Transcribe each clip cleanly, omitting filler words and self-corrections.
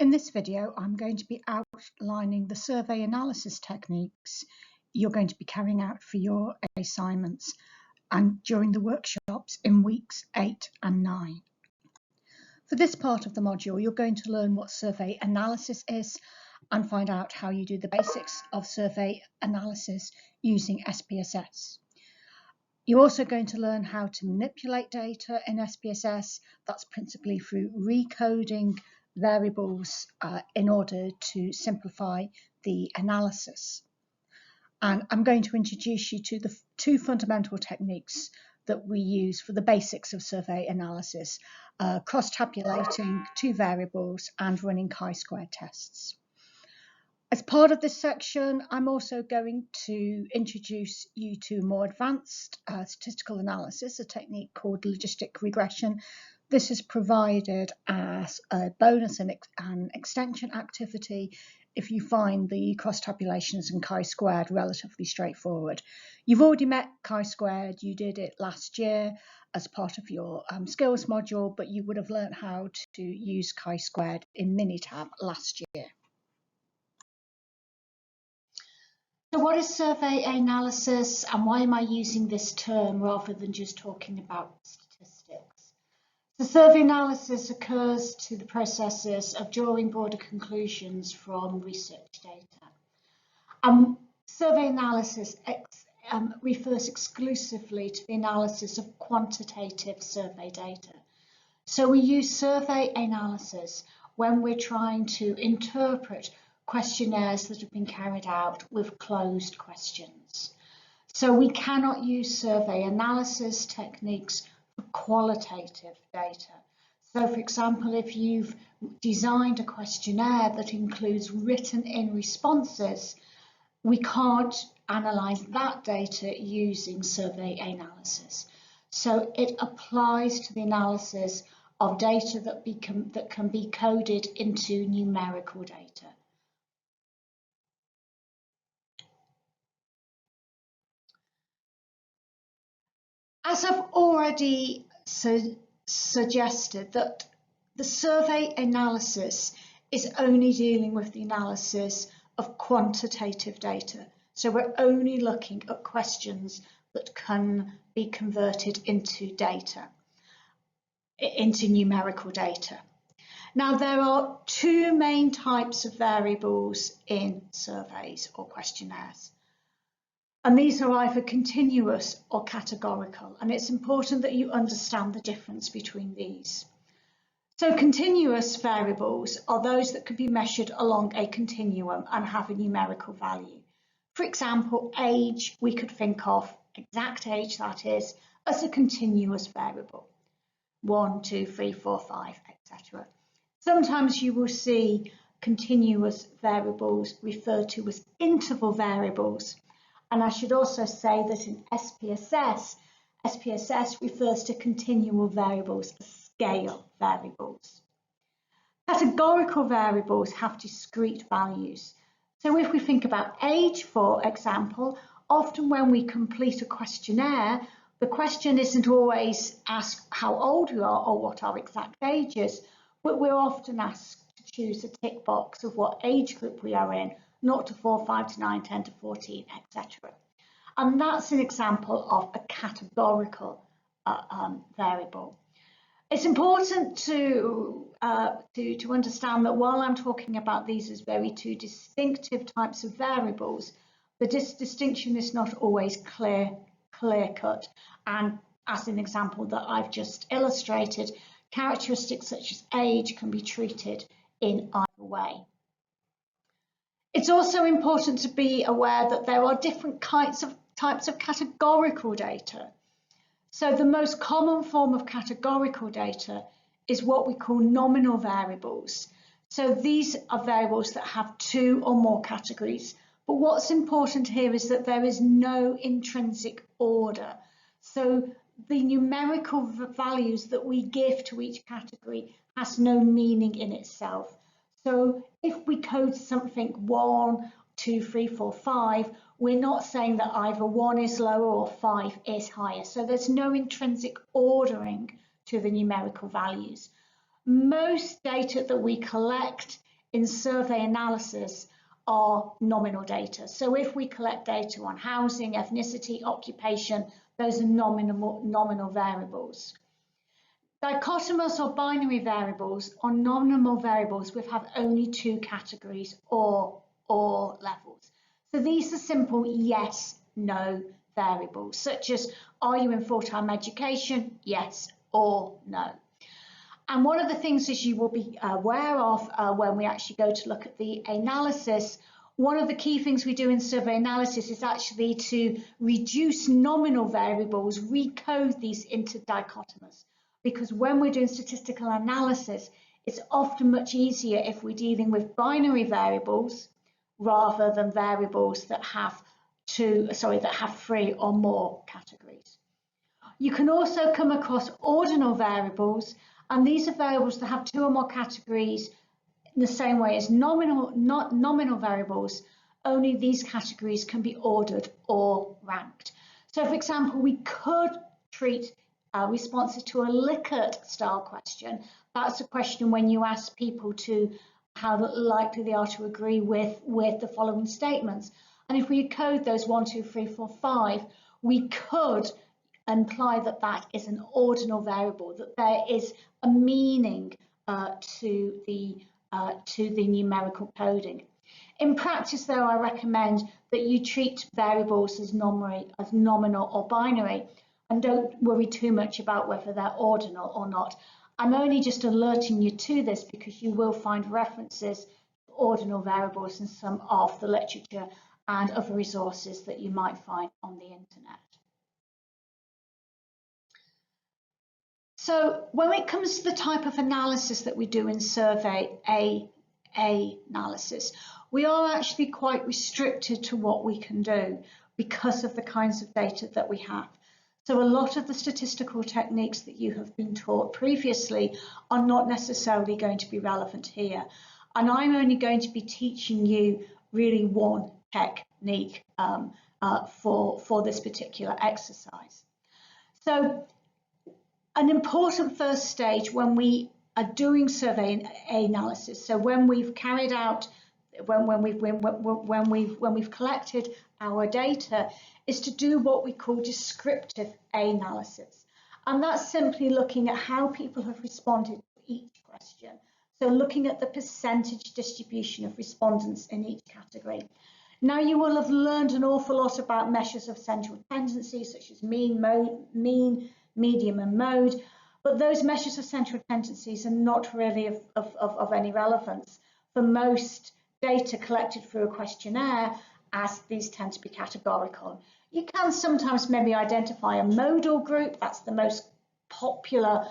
In this video, I'm going to be outlining the survey analysis techniques you're going to be carrying out for your assignments and during the workshops in weeks 8 and 9. For this part of the module, you're going to learn what survey analysis is and find out how you do the basics of survey analysis using SPSS. You're also going to learn how to manipulate data in SPSS. That's principally through recoding variables in order to simplify the analysis. And I'm going to introduce you to the two fundamental techniques that we use for the basics of survey analysis, cross-tabulating two variables and running chi-square tests. As part of this section, I'm also going to introduce you to more advanced statistical analysis, a technique called logistic regression. This is provided as a bonus and extension activity if you find the cross-tabulations and chi-squared relatively straightforward. You've already met chi-squared, you did it last year as part of your skills module, but you would have learned how to use chi-squared in Minitab last year. So what is survey analysis and why am I using this term rather than just talking about statistics? The survey analysis occurs to the processes of drawing broader conclusions from research data. Survey analysis refers exclusively to the analysis of quantitative survey data. So we use survey analysis when we're trying to interpret questionnaires that have been carried out with closed questions. So we cannot use survey analysis techniques for qualitative data. So for example, if you've designed a questionnaire that includes written-in responses, we can't analyse that data using survey analysis. So it applies to the analysis of data that can be coded into numerical data. As I've already suggested, that the survey analysis is only dealing with the analysis of quantitative data. So we're only looking at questions that can be converted into data, into numerical data. Now, there are two main types of variables in surveys or questionnaires. And these are either continuous or categorical, and it's important that you understand the difference between these. So continuous variables are those that can be measured along a continuum and have a numerical value. For example, age, we could think of exact age, that is, as a continuous variable. 1, 2, 3, 4, 5, etc. Sometimes you will see continuous variables referred to as interval variables. And I should also say that in SPSS refers to continual variables as scale variables. Categorical variables have discrete values. So if we think about age, for example, often when we complete a questionnaire, the question isn't always asked how old we are or what our exact age is, but we're often asked to choose a tick box of what age group we are in, 0 to 4, 5 to 9, 10 to 14, etc. And that's an example of a categorical variable. It's important to understand that while I'm talking about these as two distinctive types of variables, the distinction is not always clear-cut. And as an example that I've just illustrated, characteristics such as age can be treated in either way. It's also important to be aware that there are different types of categorical data. So the most common form of categorical data is what we call nominal variables. So these are variables that have 2 or more categories. But what's important here is that there is no intrinsic order. So the numerical values that we give to each category has no meaning in itself. So if we code something 1, 2, 3, 4, 5, we're not saying that either 1 is lower or 5 is higher. So there's no intrinsic ordering to the numerical values. Most data that we collect in survey analysis are nominal data. So if we collect data on housing, ethnicity, occupation, those are nominal variables. Dichotomous or binary variables or nominal variables which have only two categories or levels. So these are simple yes, no variables, such as are you in full-time education, yes or no. And one of the things as you will be aware of when we actually go to look at the analysis, one of the key things we do in survey analysis is actually to reduce nominal variables, recode these into dichotomous. Because when we're doing statistical analysis, it's often much easier if we're dealing with binary variables rather than variables that have three or more categories. You can also come across ordinal variables, and these are variables that have two or more categories in the same way as nominal variables, only these categories can be ordered or ranked. So for example, we could treat responses to a Likert style question. That's a question when you ask people to how likely they are to agree with the following statements. And if we code those 1, 2, 3, 4, 5, we could imply that that is an ordinal variable, that there is a meaning to the numerical coding. In practice, though, I recommend that you treat variables as nominal or binary, and don't worry too much about whether they're ordinal or not. I'm only just alerting you to this because you will find references to ordinal variables in some of the literature and other resources that you might find on the internet. So when it comes to the type of analysis that we do in survey analysis, we are actually quite restricted to what we can do because of the kinds of data that we have. So a lot of the statistical techniques that you have been taught previously are not necessarily going to be relevant here. And I'm only going to be teaching you really one technique for this particular exercise. So an important first stage when we are doing survey analysis, so when we've carried out, when we've collected our data, is to do what we call descriptive analysis. And that's simply looking at how people have responded to each question. So looking at the percentage distribution of respondents in each category. Now you will have learned an awful lot about measures of central tendency, such as mean, medium and mode, but those measures of central tendencies are not really of any relevance for most data collected through a questionnaire, as these tend to be categorical. You can sometimes maybe identify a modal group, that's the most popular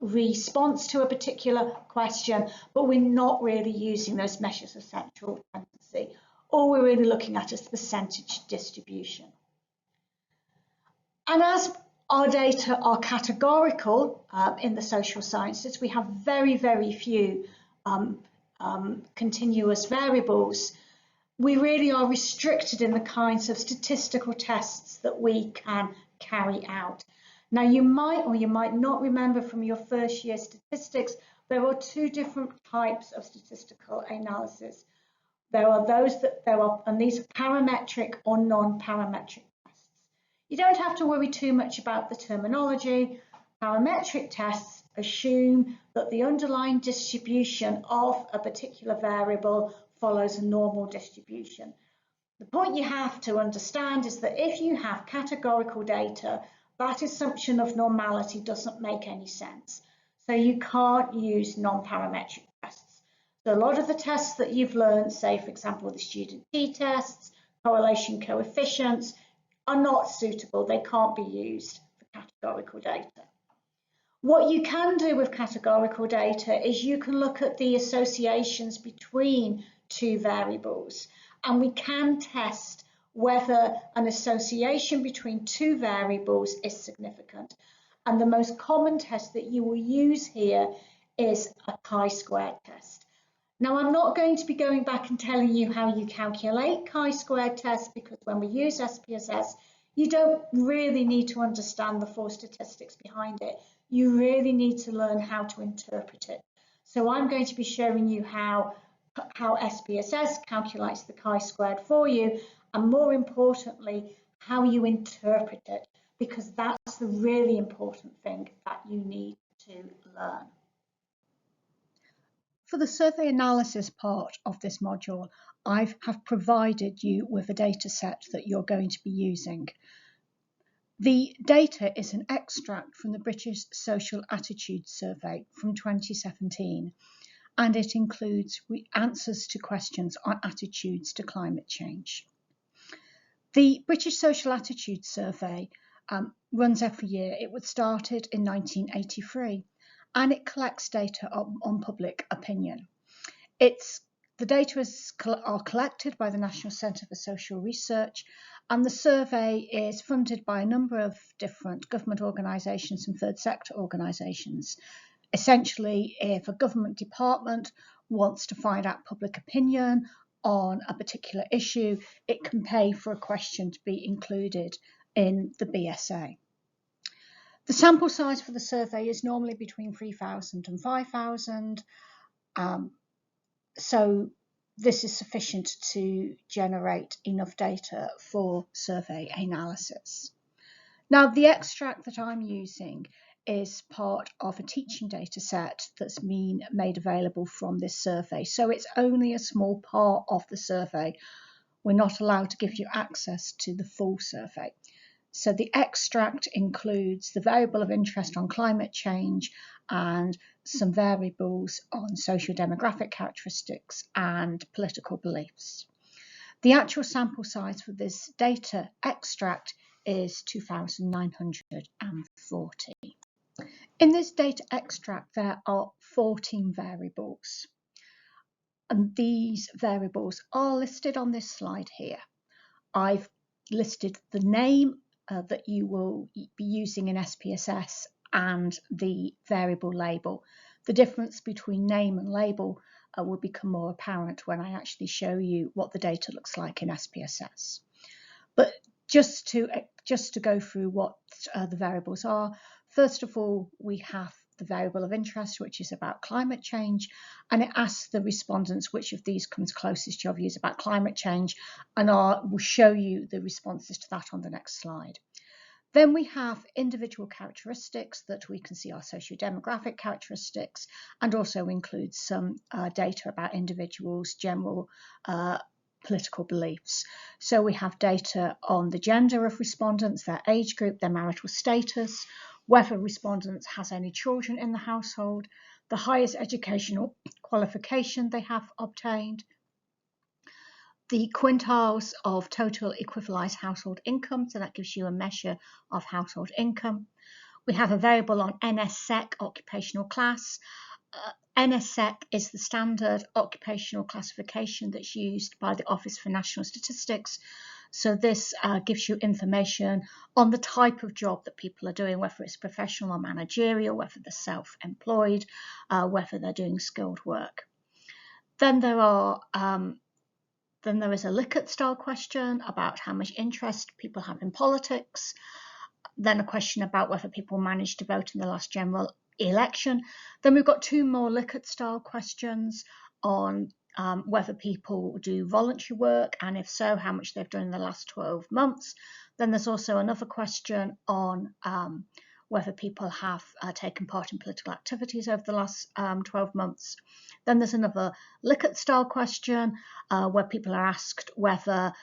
response to a particular question, but we're not really using those measures of central tendency. All we're really looking at is the percentage distribution. And as our data are categorical in the social sciences, we have very, very few continuous variables. We really are restricted in the kinds of statistical tests that we can carry out. Now you might or you might not remember from your first year statistics, there are two different types of statistical analysis. There are those and these are parametric or non-parametric tests. You don't have to worry too much about the terminology. Parametric tests assume that the underlying distribution of a particular variable follows a normal distribution. The point you have to understand is that if you have categorical data, that assumption of normality doesn't make any sense. So you can't use non-parametric tests. So a lot of the tests that you've learned, say for example the student t-tests, correlation coefficients, are not suitable. They can't be used for categorical data. What you can do with categorical data is you can look at the associations between two variables, and we can test whether an association between two variables is significant. And the most common test that you will use here is a chi-squared test. Now, I'm not going to be going back and telling you how you calculate chi-squared tests, because when we use SPSS, you don't really need to understand the full statistics behind it. You really need to learn how to interpret it. So I'm going to be showing you how SPSS calculates the chi-squared for you, and more importantly, how you interpret it, because that's the really important thing that you need to learn. For the survey analysis part of this module, I have provided you with a data set that you're going to be using. The data is an extract from the British Social Attitude Survey from 2017, and it includes answers to questions on attitudes to climate change. The British Social Attitude Survey runs every year. It was started in 1983, and it collects data on public opinion. The data are collected by the National Centre for Social Research, and the survey is funded by a number of different government organisations and third sector organisations. Essentially, if a government department wants to find out public opinion on a particular issue, it can pay for a question to be included in the BSA. The sample size for the survey is normally between 3,000 and 5,000. So this is sufficient to generate enough data for survey analysis. Now, the extract that I'm using is part of a teaching data set that's been made available from this survey. So it's only a small part of the survey. We're not allowed to give you access to the full survey. So the extract includes the variable of interest on climate change and some variables on social demographic characteristics and political beliefs. The actual sample size for this data extract is 2,940. In this data extract, there are 14 variables, and these variables are listed on this slide here. I've listed the name that you will be using in SPSS and the variable label. The difference between name and label will become more apparent when I actually show you what the data looks like in SPSS. But just to go through what the variables are, first of all, we have the variable of interest, which is about climate change, and it asks the respondents which of these comes closest to your views about climate change, and we'll show you the responses to that on the next slide. Then we have individual characteristics that we can see are socio-demographic characteristics, and also includes some data about individuals' general political beliefs. So we have data on the gender of respondents, their age group, their marital status, whether respondents has any children in the household, the highest educational qualification they have obtained, the quintiles of total equivalized household income, so that gives you a measure of household income. We have a variable on NSSEC, occupational class. NSSEC is the standard occupational classification that's used by the Office for National Statistics. So this gives you information on the type of job that people are doing, whether it's professional or managerial, whether they're self-employed, whether they're doing skilled work. Then there is a Likert style question about how much interest people have in politics. Then a question about whether people managed to vote in the last general election. Then we've got two more Likert style questions on whether people do voluntary work, and if so, how much they've done in the last 12 months. Then there's also another question on whether people have taken part in political activities over the last 12 months. Then there's another Likert style question where people are asked whether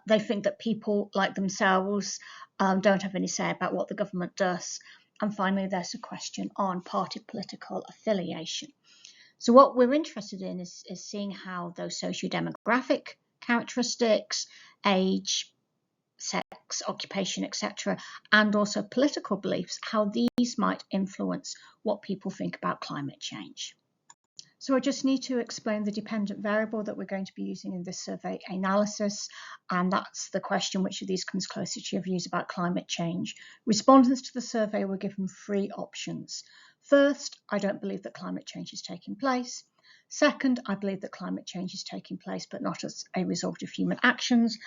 they think that people like themselves don't have any say about what the government does. And finally, there's a question on party political affiliation. So what we're interested in is seeing how those socio-demographic characteristics, age, sex, occupation, etc., and also political beliefs, how these might influence what people think about climate change. So I just need to explain the dependent variable that we're going to be using in this survey analysis, and that's the question, which of these comes closer to your views about climate change? Respondents to the survey were given three options. First, I don't believe that climate change is taking place. Second, I believe that climate change is taking place, but not as a result of human actions.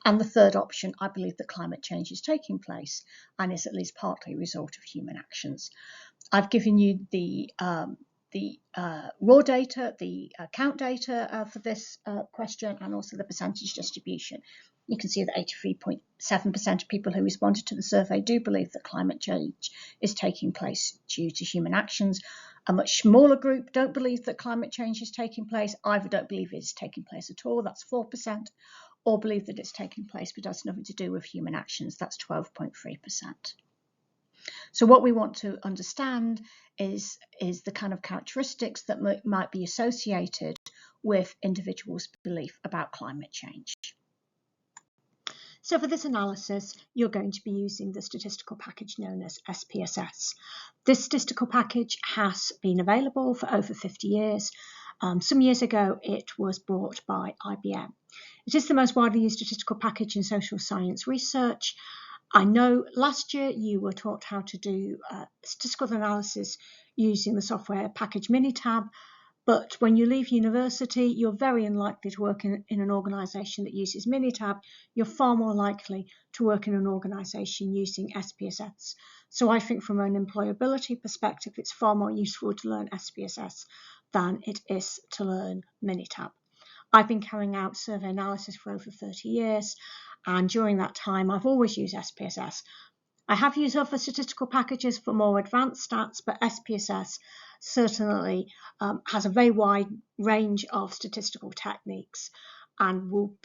And the third option, I believe that climate change is taking place and is at least partly a result of human actions. I've given you the the raw data, the count data for this question, and also the percentage distribution. You can see that 83.7% of people who responded to the survey do believe that climate change is taking place due to human actions. A much smaller group don't believe that climate change is taking place, either don't believe it's taking place at all, that's 4%, or believe that it's taking place but has nothing to do with human actions, that's 12.3%. So what we want to understand is the kind of characteristics that might be associated with individuals' belief about climate change. So for this analysis, you're going to be using the statistical package known as SPSS. This statistical package has been available for over 50 years. Some years ago, it was bought by IBM. It is the most widely used statistical package in social science research. I know last year you were taught how to do statistical analysis using the software package Minitab, but when you leave university, you're very unlikely to work in an organisation that uses Minitab. You're far more likely to work in an organisation using SPSS. So I think from an employability perspective, it's far more useful to learn SPSS than it is to learn Minitab. I've been carrying out survey analysis for over 30 years, and during that time, I've always used SPSS. I have used other statistical packages for more advanced stats, but SPSS certainly has a very wide range of statistical techniques and will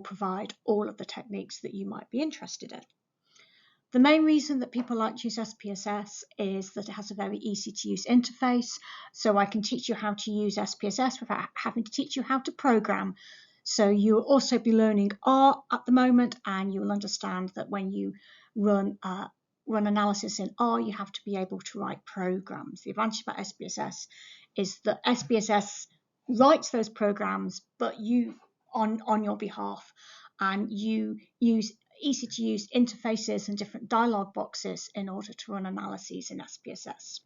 provide all of the techniques that you might be interested in. The main reason that people like to use SPSS is that it has a very easy to use interface. So I can teach you how to use SPSS without having to teach you how to program. So you'll also be learning R at the moment, and you'll understand that when you run analysis in R, you have to be able to write programs. The advantage about SPSS is that SPSS writes those programs, but you on your behalf, and you use easy to use interfaces and different dialog boxes in order to run analyses in SPSS.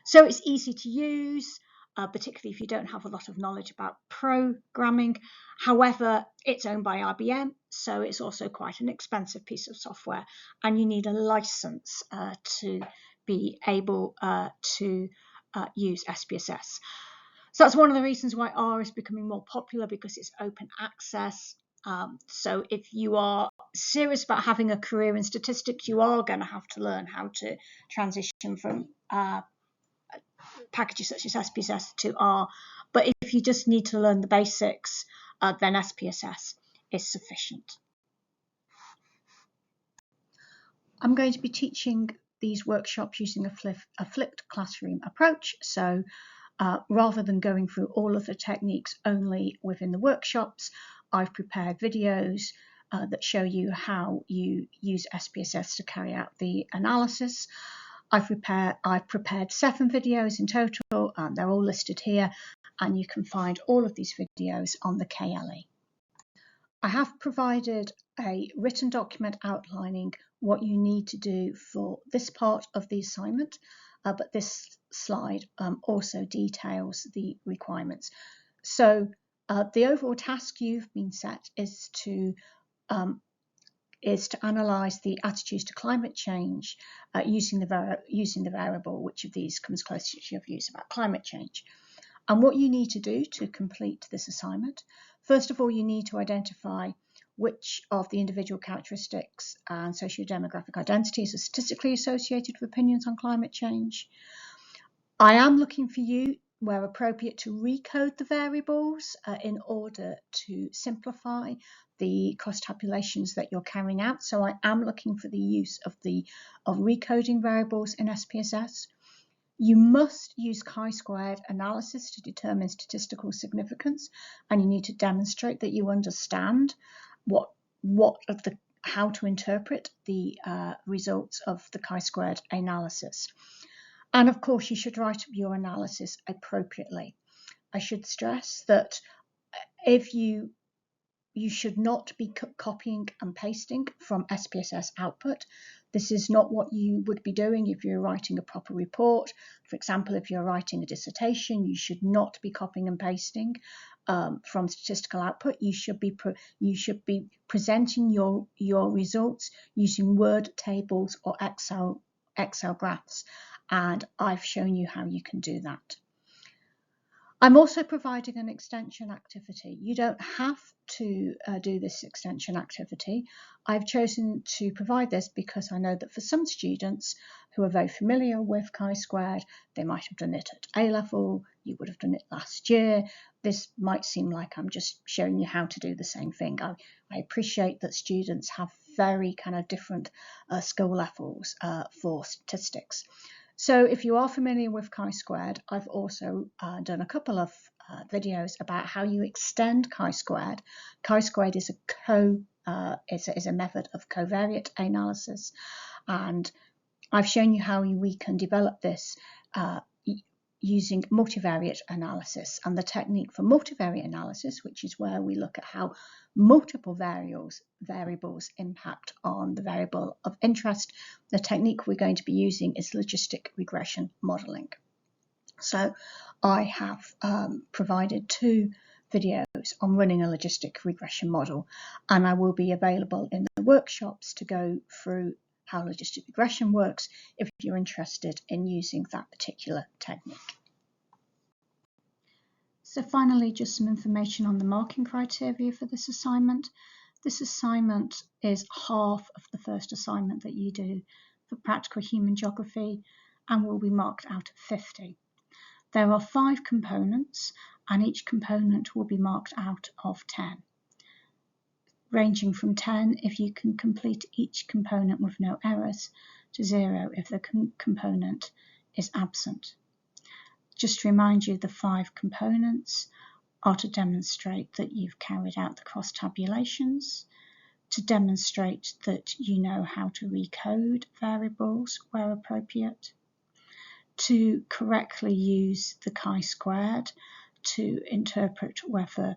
So it's easy to use, particularly if you don't have a lot of knowledge about programming. However, it's owned by IBM, so it's also quite an expensive piece of software, and you need a license to be able to use SPSS. So that's one of the reasons why R is becoming more popular, because it's open access. So if you are serious about having a career in statistics, you are going to have to learn how to transition from packages such as SPSS to R. But if you just need to learn the basics, then SPSS is sufficient. I'm going to be teaching these workshops using a flipped classroom approach. So rather than going through all of the techniques only within the workshops, I've prepared videos that show you how you use SPSS to carry out the analysis. I've prepared 7 videos in total, and they're all listed here, and you can find all of these videos on the KLE. I have provided a written document outlining what you need to do for this part of the assignment, but this slide also details the requirements. So the overall task you've been set is to analyse the attitudes to climate change using the variable which of these comes closest to your views about climate change. And what you need to do to complete this assignment, first of all, you need to identify which of the individual characteristics and socio-demographic identities are statistically associated with opinions on climate change. I am looking for you, where appropriate, to recode the variables in order to simplify the cost tabulations that you're carrying out. So I am looking for the use of recoding variables in SPSS. You must use chi-squared analysis to determine statistical significance, and you need to demonstrate that you understand how to interpret the results of the chi-squared analysis. And of course, you should write your analysis appropriately. I should stress that if you should not be copying and pasting from SPSS output. This is not what you would be doing if you're writing a proper report. For example, if you're writing a dissertation, you should not be copying and pasting from statistical output. You should be presenting your results using Word tables or Excel graphs. and I've shown you how you can do that. I'm also providing an extension activity. You don't have to do this extension activity. I've chosen to provide this because I know that for some students who are very familiar with chi-squared, they might have done it at A-level, you would have done it last year. This might seem like I'm just showing you how to do the same thing. I appreciate that students have very kind of different skill levels for statistics. So if you are familiar with chi-squared, I've also done a couple of videos about how you extend chi-squared. Chi-squared is a method of covariate analysis, and I've shown you how we can develop this using multivariate analysis, and the technique for multivariate analysis, which is where we look at how multiple variables impact on the variable of interest. The technique we're going to be using is logistic regression modeling. So I have provided 2 videos on running a logistic regression model, and I will be available in the workshops to go through how logistic regression works if you're interested in using that particular technique. So finally, just some information on the marking criteria for this assignment. This assignment is half of the first assignment that you do for practical human geography and will be marked out of 50. There are 5 components, and each component will be marked out of 10. Ranging from 10 if you can complete each component with no errors, to 0 if the component is absent. Just to remind you, the 5 components are to demonstrate that you've carried out the cross tabulations, to demonstrate that you know how to recode variables where appropriate, to correctly use the chi-squared to interpret whether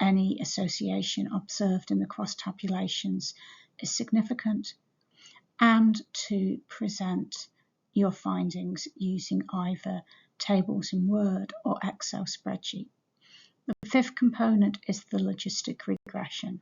any association observed in the cross tabulations is significant, and to present your findings using either tables in Word or Excel spreadsheet. The 5th component is the logistic regression.